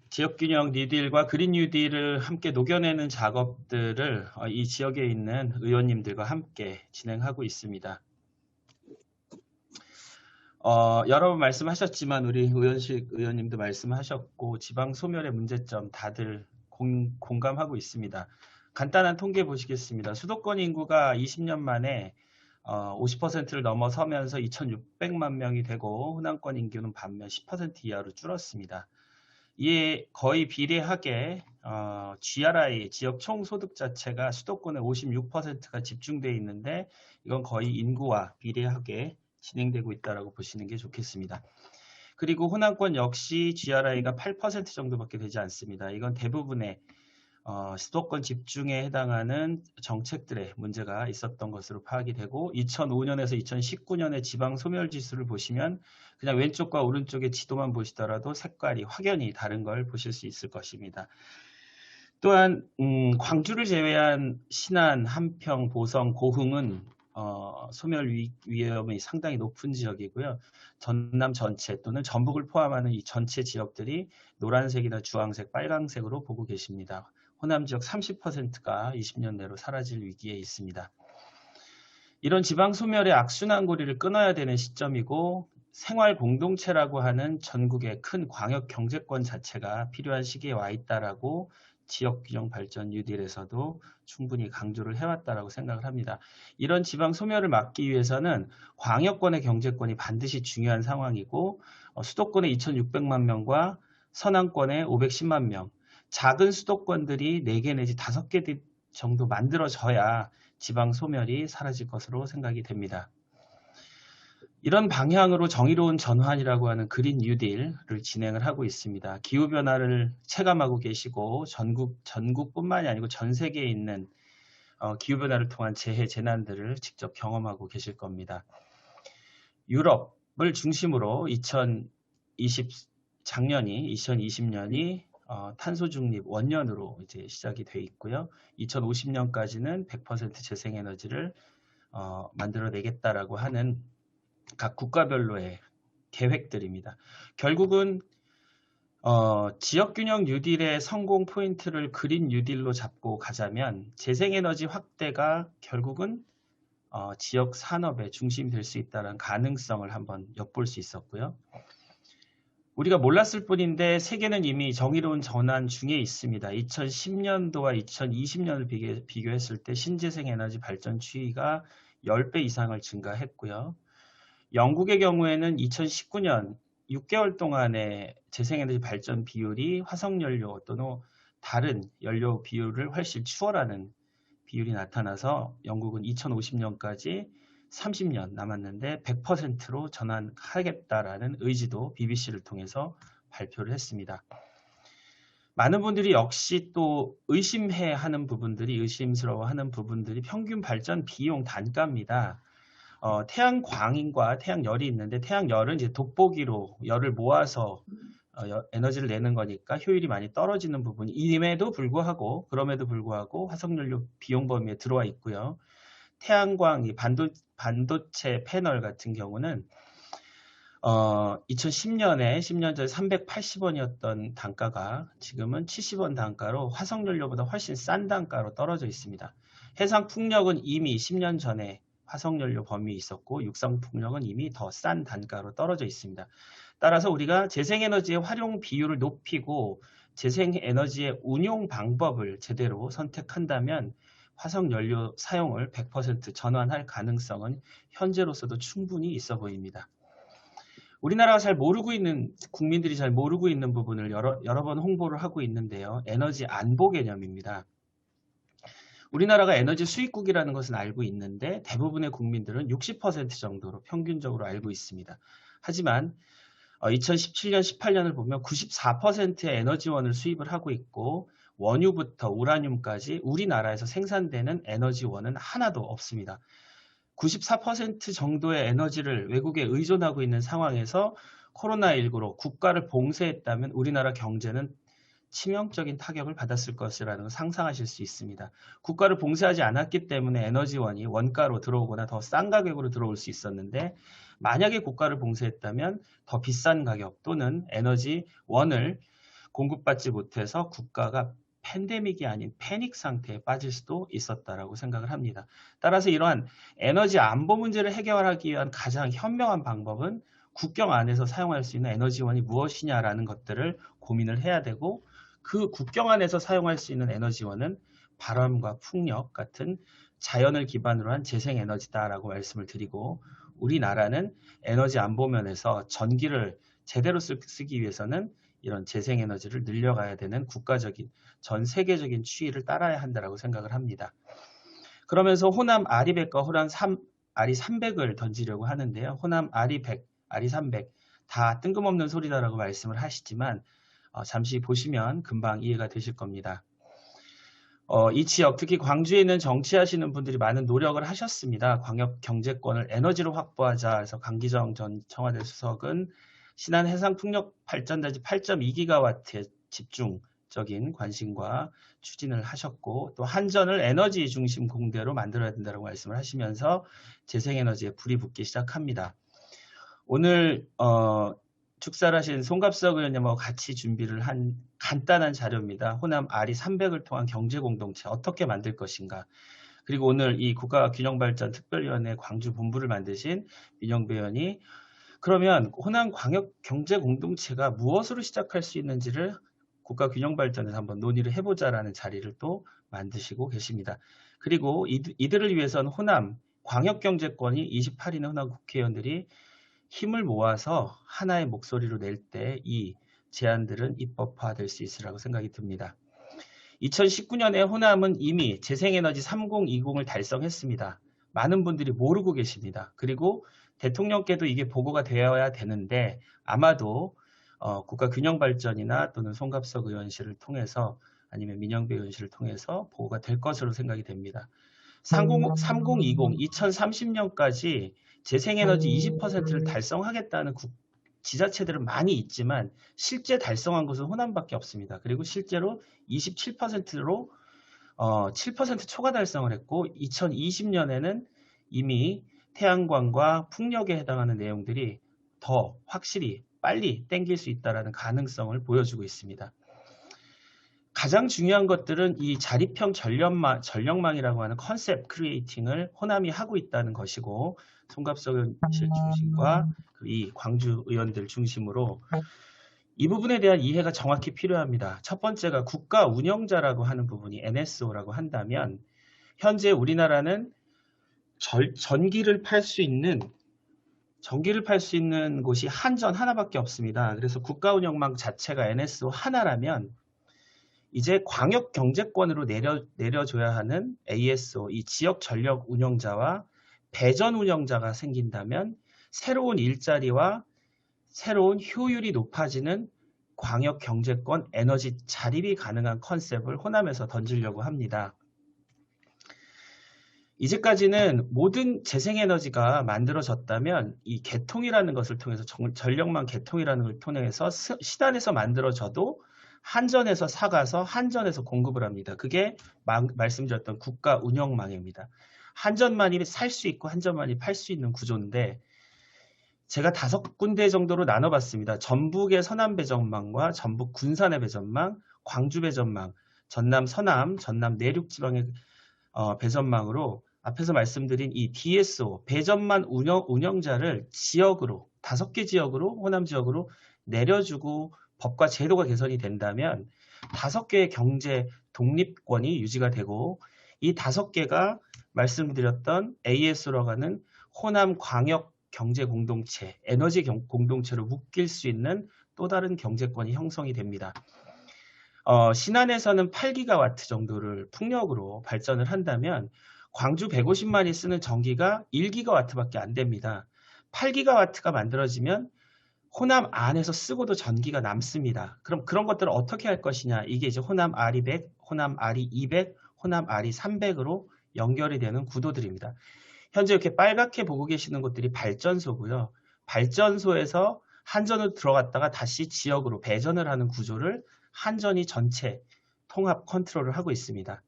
지역균형 뉴딜과 그린 뉴딜을 함께 녹여내는 작업들을 이 지역에 있는 의원님들과 함께 진행하고 있습니다. 여러 번 말씀하셨지만 우리 우현식 의원님도 말씀하셨고 지방 소멸의 문제점 다들 공감하고 있습니다. 간단한 통계 보시겠습니다. 수도권 인구가 20년 만에 50%를 넘어서면서 2,600만 명이 되고 호남권 인구는 반면 10% 이하로 줄었습니다. 이에 거의 비례하게 GRI 지역 총소득 자체가 수도권의 56%가 집중되어 있는데 이건 거의 인구와 비례하게 진행되고 있다고 보시는 게 좋겠습니다. 그리고 호남권 역시 GRI가 8% 정도밖에 되지 않습니다. 이건 대부분의 수도권 집중에 해당하는 정책들의 문제가 있었던 것으로 파악이 되고 2005년에서 2019년의 지방 소멸 지수를 보시면 그냥 왼쪽과 오른쪽의 지도만 보시더라도 색깔이 확연히 다른 걸 보실 수 있을 것입니다. 또한 광주를 제외한 신안, 함평, 보성, 고흥은 소멸 위험이 상당히 높은 지역이고요. 전남 전체 또는 전북을 포함하는 이 전체 지역들이 노란색이나 주황색, 빨강색으로 보고 계십니다. 호남 지역 30%가 20년 내로 사라질 위기에 있습니다. 이런 지방 소멸의 악순환 고리를 끊어야 되는 시점이고 생활 공동체라고 하는 전국의 큰 광역 경제권 자체가 필요한 시기에 와 있다라고 지역균형 발전 뉴딜에서도 충분히 강조를 해왔다라고 생각을 합니다. 이런 지방 소멸을 막기 위해서는 광역권의 경제권이 반드시 중요한 상황이고 수도권의 2,600만 명과 서남권의 510만 명, 작은 수도권들이 4개 내지 5개 정도 만들어져야 지방 소멸이 사라질 것으로 생각이 됩니다. 이런 방향으로 정의로운 전환이라고 하는 그린 뉴딜을 진행을 하고 있습니다. 기후변화를 체감하고 계시고 전국뿐만이 아니고 전 세계에 있는 기후변화를 통한 재해, 재난들을 직접 경험하고 계실 겁니다. 유럽을 중심으로 작년이 2020년이 탄소 중립 원년으로 이제 시작이 돼 있고요. 2050년까지는 100% 재생에너지를 만들어내겠다라고 하는 각 국가별로의 계획들입니다. 결국은 지역균형 뉴딜의 성공 포인트를 그린 뉴딜로 잡고 가자면 재생에너지 확대가 결국은 지역 산업의 중심이 될 수 있다는 가능성을 한번 엿볼 수 있었고요. 우리가 몰랐을 뿐인데 세계는 이미 정의로운 전환 중에 있습니다. 2010년도와 2020년을 비교했을 때 신재생에너지 발전 추이가 10배 이상을 증가했고요. 영국의 경우에는 2019년 6개월 동안의 재생에너지 발전 비율이 화석연료 또는 다른 연료 비율을 훨씬 추월하는 비율이 나타나서 영국은 2050년까지 30년 남았는데 100%로 전환하겠다라는 의지도 BBC를 통해서 발표를 했습니다. 많은 분들이 역시 또 의심스러워하는 부분들이 평균 발전 비용 단가입니다. 태양광인과 태양열이 있는데 태양열은 이제 돋보기로 열을 모아서 에너지를 내는 거니까 효율이 많이 떨어지는 부분이 그럼에도 불구하고 화석연료 비용 범위에 들어와 있고요. 태양광, 반도체 패널 같은 경우는 2010년에 10년 전에 380원이었던 단가가 지금은 70원 단가로 화석연료보다 훨씬 싼 단가로 떨어져 있습니다. 해상풍력은 이미 10년 전에 화석연료 범위에 있었고 육상풍력은 이미 더 싼 단가로 떨어져 있습니다. 따라서 우리가 재생에너지의 활용 비율을 높이고 재생에너지의 운용 방법을 제대로 선택한다면 화석연료 사용을 100% 전환할 가능성은 현재로서도 충분히 있어 보입니다. 우리나라가 국민들이 잘 모르고 있는 부분을 여러 번 홍보를 하고 있는데요. 에너지 안보 개념입니다. 우리나라가 에너지 수입국이라는 것은 알고 있는데 대부분의 국민들은 60% 정도로 평균적으로 알고 있습니다. 하지만 2017년, 18년을 보면 94%의 에너지원을 수입을 하고 있고 원유부터 우라늄까지 우리나라에서 생산되는 에너지원은 하나도 없습니다. 94% 정도의 에너지를 외국에 의존하고 있는 상황에서 코로나19로 국가를 봉쇄했다면 우리나라 경제는 치명적인 타격을 받았을 것이라는 걸 상상하실 수 있습니다. 국가를 봉쇄하지 않았기 때문에 에너지원이 원가로 들어오거나 더 싼 가격으로 들어올 수 있었는데 만약에 국가를 봉쇄했다면 더 비싼 가격 또는 에너지원을 공급받지 못해서 국가가 팬데믹이 아닌 패닉 상태에 빠질 수도 있었다라고 생각을 합니다. 따라서 이러한 에너지 안보 문제를 해결하기 위한 가장 현명한 방법은 국경 안에서 사용할 수 있는 에너지원이 무엇이냐라는 것들을 고민을 해야 되고, 그 국경 안에서 사용할 수 있는 에너지원은 바람과 풍력 같은 자연을 기반으로 한 재생에너지다라고 말씀을 드리고, 우리나라는 에너지 안보 면에서 전기를 제대로 쓰기 위해서는 이런 재생에너지를 늘려가야 되는 국가적인 전 세계적인 추이를 따라야 한다고 생각을 합니다. 그러면서 호남 아리100과 호남 아리300을 던지려고 하는데요. 호남 아리100, 아리300 다 뜬금없는 소리다라고 말씀을 하시지만 잠시 보시면 금방 이해가 되실 겁니다. 이 지역, 특히 광주에 있는 정치하시는 분들이 많은 노력을 하셨습니다. 광역 경제권을 에너지로 확보하자 해서 강기정 전 청와대 수석은 신안 해상풍력 발전단지 8.2기가와트에 집중적인 관심과 추진을 하셨고, 또 한전을 에너지 중심 공대로 만들어야 된다고 말씀을 하시면서 재생에너지에 불이 붙기 시작합니다. 오늘 축사를 하신 송갑석 의원님하고 같이 준비를 한 간단한 자료입니다. 호남 아리300을 통한 경제공동체 어떻게 만들 것인가. 그리고 오늘 이 국가균형발전 특별위원회 광주 본부를 만드신 민영배 의원이 그러면 호남 광역경제공동체가 무엇으로 시작할 수 있는지를 국가균형발전에서 한번 논의를 해보자라는 자리를 또 만드시고 계십니다. 그리고 이들을 위해서는 호남 광역경제권이 28인의 호남 국회의원들이 힘을 모아서 하나의 목소리로 낼 때 이 제안들은 입법화될 수 있으리라고 생각이 듭니다. 2019년에 호남은 이미 재생에너지 3020을 달성했습니다. 많은 분들이 모르고 계십니다. 그리고 대통령께도 이게 보고가 되어야 되는데 아마도 국가균형발전이나 또는 송갑석 의원실을 통해서 아니면 민영배 의원실을 통해서 보고가 될 것으로 생각이 됩니다. 3020, 2030년까지 재생에너지 20%를 달성하겠다는 지자체들은 많이 있지만 실제 달성한 것은 호남밖에 없습니다. 그리고 실제로 27%로 7% 초과 달성을 했고 2020년에는 이미 태양광과 풍력에 해당하는 내용들이 더 확실히 빨리 땡길 수 있다는 가능성을 보여주고 있습니다. 가장 중요한 것들은 이 자립형 전력망이라고 하는 컨셉 크리에이팅을 호남이 하고 있다는 것이고, 송갑석 의원실 중심과 이 광주 의원들 중심으로 이 부분에 대한 이해가 정확히 필요합니다. 첫 번째가 국가 운영자라고 하는 부분이 NSO라고 한다면 현재 우리나라는 전기를 팔 수 있는 곳이 한전 하나밖에 없습니다. 그래서 국가 운영망 자체가 NSO 하나라면 이제 광역 경제권으로 내려줘야 하는 ASO, 이 지역 전력 운영자와 배전 운영자가 생긴다면 새로운 일자리와 새로운 효율이 높아지는 광역 경제권 에너지 자립이 가능한 컨셉을 호남에서 던지려고 합니다. 이제까지는 모든 재생에너지가 만들어졌다면 이 개통이라는 것을 통해서 전력망 개통이라는 걸 통해서 시단에서 만들어져도 한전에서 사가서 한전에서 공급을 합니다. 그게 말씀드렸던 국가 운영망입니다. 한전만이 살 수 있고 한전만이 팔 수 있는 구조인데 제가 5군데 정도로 나눠봤습니다. 전북의 서남 배전망과 전북 군산의 배전망, 광주 배전망, 전남 서남, 전남 내륙 지방의 배전망으로 앞에서 말씀드린 이 DSO 배전망 운영자를 지역으로 5개 지역으로 호남 지역으로 내려주고 법과 제도가 개선이 된다면 5개의 경제 독립권이 유지가 되고 이 5개가 말씀드렸던 AS라고 하는 호남 광역 경제 공동체, 에너지 공동체로 묶일 수 있는 또 다른 경제권이 형성이 됩니다. 신안에서는 8기가와트 정도를 풍력으로 발전을 한다면 광주 150만이 쓰는 전기가 1기가와트밖에 안 됩니다. 8기가와트가 만들어지면 호남 안에서 쓰고도 전기가 남습니다. 그럼 그런 것들을 어떻게 할 것이냐, 이게 이제 호남 아리100, 호남 아리200, 호남 아리300으로 연결이 되는 구도들입니다. 현재 이렇게 빨갛게 보고 계시는 곳들이 발전소고요. 발전소에서 한전으로 들어갔다가 다시 지역으로 배전을 하는 구조를 한전이 전체 통합 컨트롤을 하고 있습니다.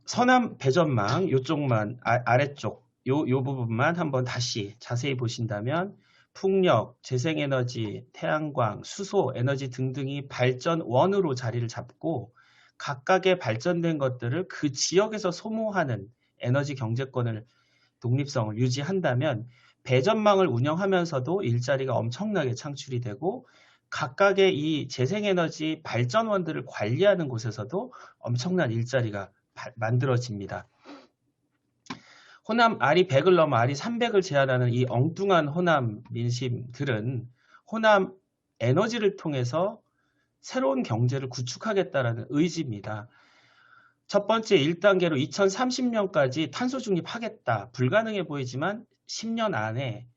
서남 배전망, 요쪽만, 아래쪽, 요 부분만 한번 다시 자세히 보신다면 풍력, 재생에너지, 태양광, 수소, 에너지 등등이 발전원으로 자리를 잡고 각각의 발전된 것들을 그 지역에서 소모하는 에너지 경제권을 독립성을 유지한다면 배전망을 운영하면서도 일자리가 엄청나게 창출이 되고 각각의 이 재생에너지 발전원들을 관리하는 곳에서도 엄청난 일자리가 만들어집니다. 호남 아리 100을 넘어 아리 300을 제한하는 이 엉뚱한 호남 민심들은 호남 에너지를 통해서 새로운 경제를 구축하겠다라는 의지입니다. 첫 번째 1단계로 2030년까지 탄소 중립하겠다. 불가능해 보이지만 10년 안에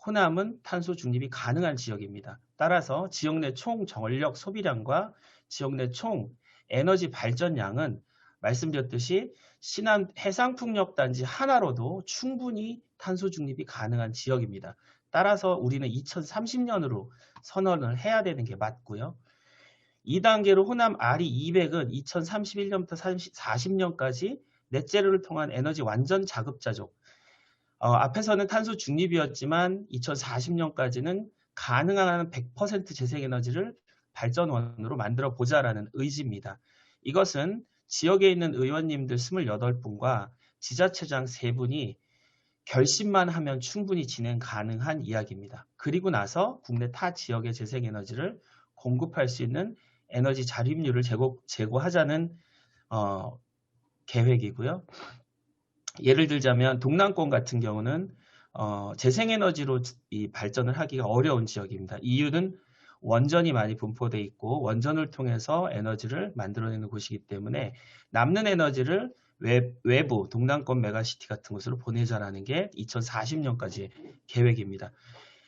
호남은 탄소 중립이 가능한 지역입니다. 따라서 지역 내 총 전력 소비량과 지역 내 총 에너지 발전량은 말씀드렸듯이 신안 해상풍력단지 하나로도 충분히 탄소 중립이 가능한 지역입니다. 따라서 우리는 2030년으로 선언을 해야 되는 게 맞고요. 2단계로 호남 아리 200은 2031년부터 40년까지 넷제로를 통한 에너지 완전 자급자족. 앞에서는 탄소 중립이었지만 2040년까지는 가능한 100% 재생에너지를 발전원으로 만들어 보자라는 의지입니다. 이것은 지역에 있는 의원님들 28분과 지자체장 3분이 결심만 하면 충분히 진행 가능한 이야기입니다. 그리고 나서 국내 타 지역의 재생에너지를 공급할 수 있는 에너지 자립률을 제고하자는 계획이고요. 예를 들자면 동남권 같은 경우는 재생에너지로 이 발전을 하기가 어려운 지역입니다. 이유는 원전이 많이 분포되어 있고 원전을 통해서 에너지를 만들어내는 곳이기 때문에 남는 에너지를 외부 동남권 메가시티 같은 곳으로 보내자라는 게 2040년까지의 계획입니다.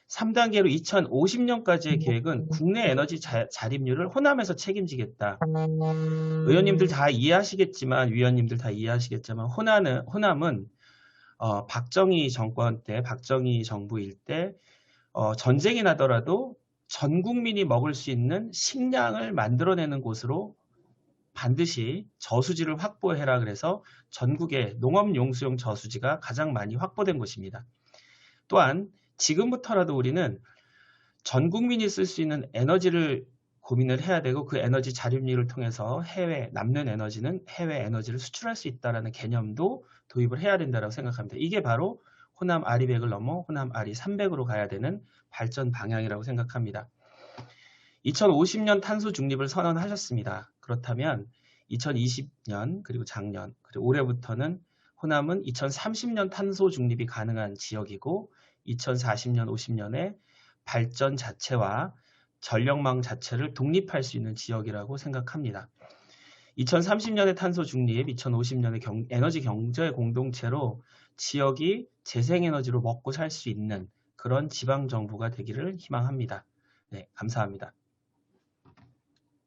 3단계로 2050년까지의 계획은 국내 에너지 자립률을 호남에서 책임지겠다. 의원님들 다 이해하시겠지만 위원님들 다 이해하시겠지만 호남은 박정희 정권 때 박정희 정부일 때 전쟁이 나더라도 전 국민이 먹을 수 있는 식량을 만들어내는 곳으로 반드시 저수지를 확보해라 그래서 전국의 농업용수용 저수지가 가장 많이 확보된 곳입니다. 또한 지금부터라도 우리는 전 국민이 쓸 수 있는 에너지를 고민을 해야 되고 그 에너지 자립률을 통해서 남는 에너지는 해외 에너지를 수출할 수 있다는 개념도 도입을 해야 된다고 생각합니다. 이게 바로 호남 아리 100을 넘어 호남 아리 300으로 가야 되는 발전 방향이라고 생각합니다. 2050년 탄소 중립을 선언하셨습니다. 그렇다면 2020년 그리고 작년 그리고 올해부터는 호남은 2030년 탄소 중립이 가능한 지역이고 2040년 50년에 발전 자체와 전력망 자체를 독립할 수 있는 지역이라고 생각합니다. 2030년의 탄소 중립, 2050년의 에너지 경제 공동체로 지역이 재생에너지로 먹고 살 수 있는 그런 지방정부가 되기를 희망합니다. 네, 감사합니다.